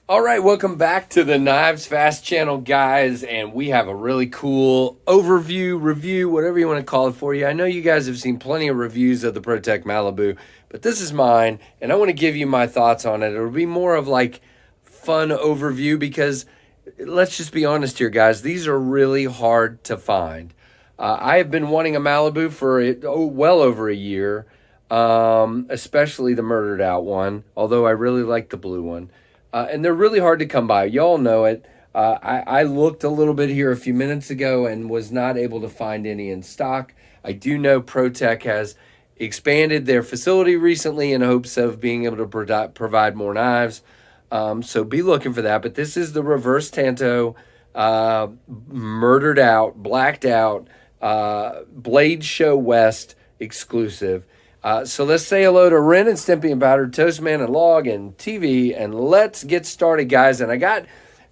All right, welcome back to the KnivesFAST channel, guys, and we have a really cool overview, review, whatever you want to call it for you. I know you guys have seen plenty of reviews of the ProTech Malibu, but this is mine, and I want to give you my thoughts on it. It'll be more of like fun overview because let's just be honest here, guys. These are really hard to find. I have been wanting a Malibu for well over a year, especially the murdered out one, although I really like the blue one. And they're really hard to come by. Y'all know it. I looked a little bit here a few minutes ago and was not able to find any in stock. I do know ProTech has expanded their facility recently in hopes of being able to provide more knives. So be looking for that. But this is the reverse Tanto, murdered out, blacked out, Blade Show West exclusive. So let's say hello to Ren and Stimpy and Battered Toastman and Log and TV, and let's get started, guys. And I got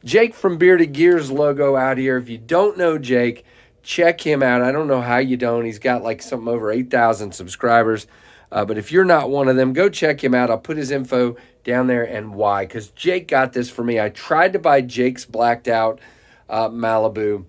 Jake from Bearded Gears logo out here. If you don't know Jake, check him out. I don't know how you don't. He's got like something over 8,000 subscribers. But if you're not one of them, go check him out. I'll put his info down there and why. Because Jake got this for me. I tried to buy Jake's blacked out Malibu.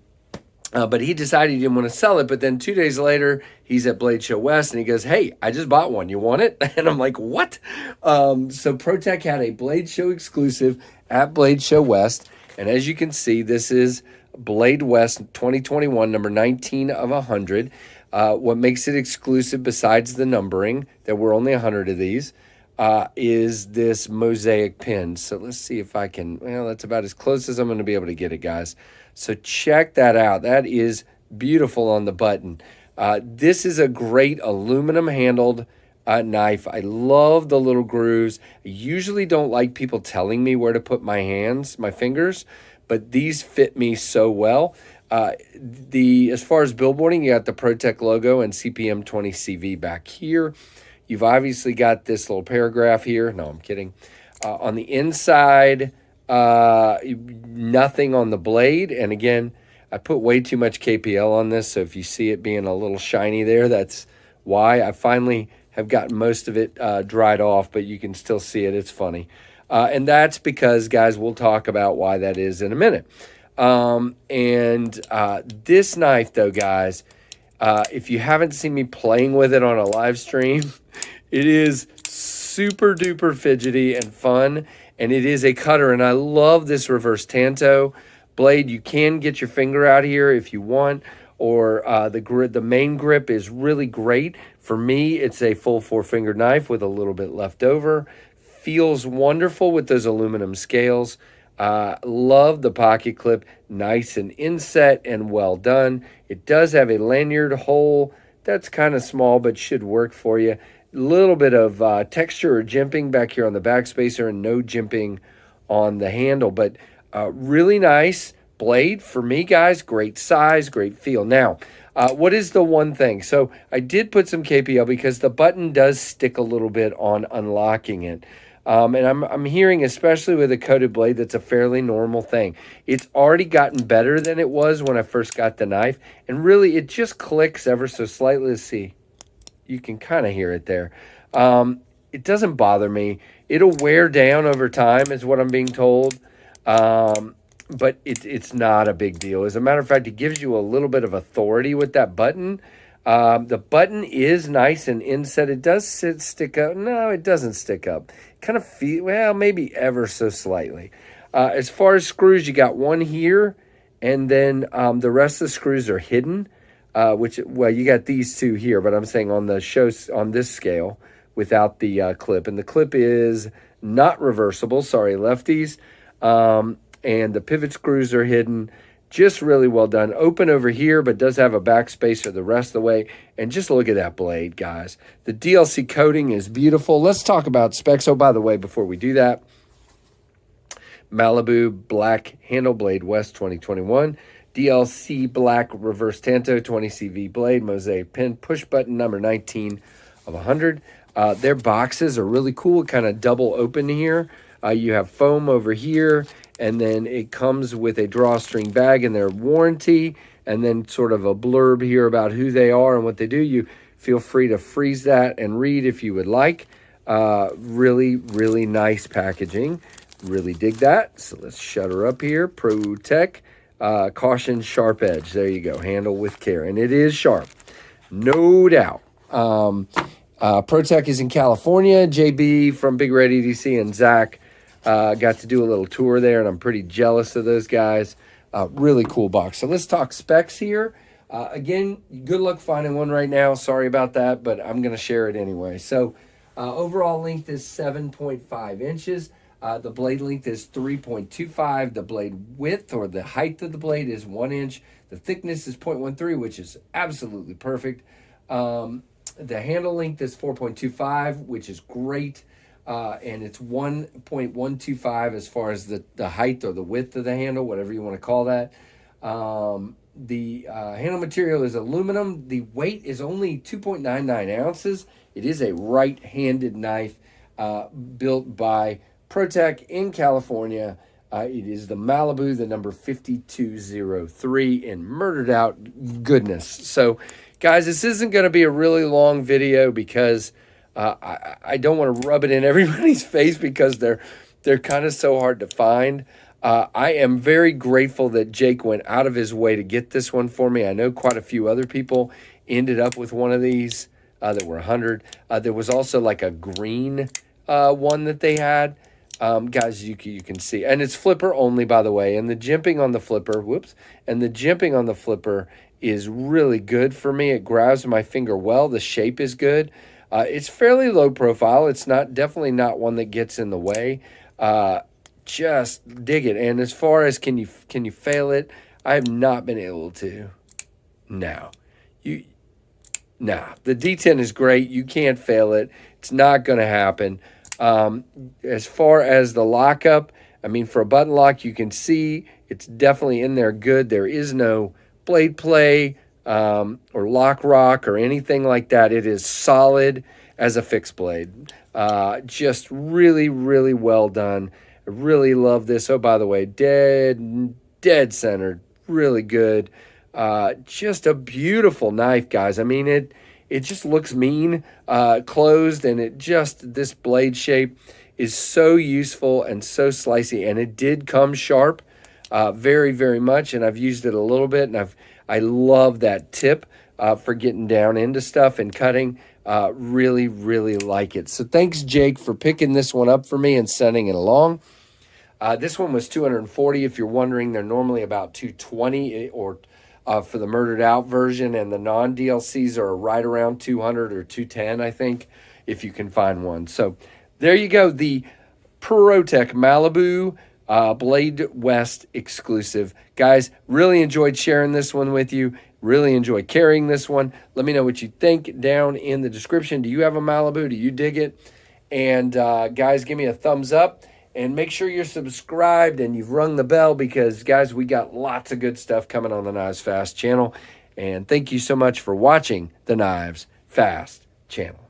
But he decided he didn't want to sell it. But then 2 days later, he's at Blade Show West, and he goes, hey, I just bought one. You want it? And I'm like, what? So ProTech had a Blade Show exclusive at Blade Show West. And as you can see, this is Blade West 2021, number 19 of 100. What makes it exclusive, besides the numbering, there were only 100 of these, is this Mosaic pin. So let's see if I can, well, that's about as close as I'm going to be able to get it, guys. So check that out. That is beautiful on the button. This is a great aluminum handled knife. I love the little grooves. I usually don't like people telling me where to put my hands, my fingers, but these fit me so well. As far as billboarding, you got the ProTech logo and CPM 20CV back here. You've obviously got this little paragraph here. No, I'm kidding. On the inside, nothing on the blade. And again, I put way too much KPL on this. So if you see it being a little shiny there, that's why. I finally have gotten most of it dried off, but you can still see it. It's funny. And that's because, guys, we'll talk about why that is in a minute. This knife, though, guys, if you haven't seen me playing with it on a live stream, it is super duper fidgety and fun, and it is a cutter. And I love this reverse Tanto blade. You can get your finger out here if you want, or the main grip is really great. For me, it's a full 4-finger knife with a little bit left over. Feels wonderful with those aluminum scales. Love the pocket clip, nice and inset and well done. It does have a lanyard hole that's kind of small but should work for you. A little bit of texture or jimping back here on the back spacer and no jimping on the handle, but really nice blade for me, guys. Great size, great feel. Now, what is the one thing? So I did put some KPL because the button does stick a little bit on unlocking it. And I'm hearing, especially with a coated blade, that's a fairly normal thing. It's already gotten better than it was when I first got the knife. And really, it just clicks ever so slightly. Let's see. You can kind of hear it there. It doesn't bother me. It'll wear down over time, is what I'm being told. But it's not a big deal. As a matter of fact, it gives you a little bit of authority with that button. The button is nice and inset. It does stick up. No, it doesn't stick up. Kind of feel, well, maybe ever so slightly. As far as screws, you got one here, and then the rest of the screws are hidden, well, you got these two here, but I'm saying on the show, on this scale, without the clip. And the clip is not reversible. Sorry, lefties. And the pivot screws are hidden. Just really well done. Open over here, but does have a back spacer the rest of the way. And just look at that blade, guys. The DLC coating is beautiful. Let's talk about specs. Oh, by the way, before we do that, Malibu Black Handle Blade West 2021. DLC Black Reverse Tanto 20 CV blade, Mosaic pin, push button number 19 of 100. Their boxes are really cool, kind of double open here. You have foam over here, and then it comes with a drawstring bag and their warranty, and then sort of a blurb here about who they are and what they do. You feel free to freeze that and read if you would like. Really, really nice packaging. Really dig that. So let's shut her up here. ProTech, caution, sharp edge. There you go. Handle with care. And it is sharp, no doubt. ProTech is in California. JB from Big Red EDC and Zach got to do a little tour there, and I'm pretty jealous of those guys. Really cool box. So let's talk specs here. Again, good luck finding one right now. Sorry about that, but I'm going to share it anyway. So overall length is 7.5 inches. The blade length is 3.25. The blade width, or the height of the blade, is 1 inch. The thickness is 0.13, which is absolutely perfect. The handle length is 4.25, which is great. And it's 1.125 as far as the height or the width of the handle, whatever you want to call that. The handle material is aluminum. The weight is only 2.99 ounces. It is a right-handed knife built by ProTech in California. It is the Malibu, the number 5203 in murdered out goodness. So, guys, this isn't going to be a really long video because I don't want to rub it in everybody's face because they're kind of so hard to find. I am very grateful that Jake went out of his way to get this one for me. I know quite a few other people ended up with one of these that were 100. There was also like a green one that they had. Guys, you can see. And it's flipper only, by the way. And the jimping on the flipper, and the jimping on the flipper is really good for me. It grabs my finger well. The shape is good. It's fairly low profile. It's definitely not one that gets in the way. Just dig it. And as far as can you fail it, I have not been able to. No. The D10 is great. You can't fail it. It's not going to happen. As far as the lockup, I mean, for a button lock, you can see it's definitely in there good. There is no blade play or lock rock or anything like that. It is solid as a fixed blade. Just really, really well done. I really love this. Oh, by the way, dead centered, really good. Just a beautiful knife, guys. I mean, it just looks mean, closed, and this blade shape is so useful and so slicey, and it did come sharp, very, very much, and I've used it a little bit, and I love that tip for getting down into stuff and cutting. Really, really like it. So thanks, Jake, for picking this one up for me and sending it along. This one was $240. If you're wondering, they're normally about $220 or for the murdered out version, and the non-DLCs are right around $200 or $210, I think, if you can find one. So there you go, the ProTech Malibu Blade West exclusive. Guys, really enjoyed sharing this one with you. Really enjoy carrying this one. Let me know what you think down in the description. Do you have a Malibu? Do you dig it? And guys, give me a thumbs up. And make sure you're subscribed and you've rung the bell because, guys, we got lots of good stuff coming on the KnivesFAST channel. And thank you so much for watching the KnivesFAST channel.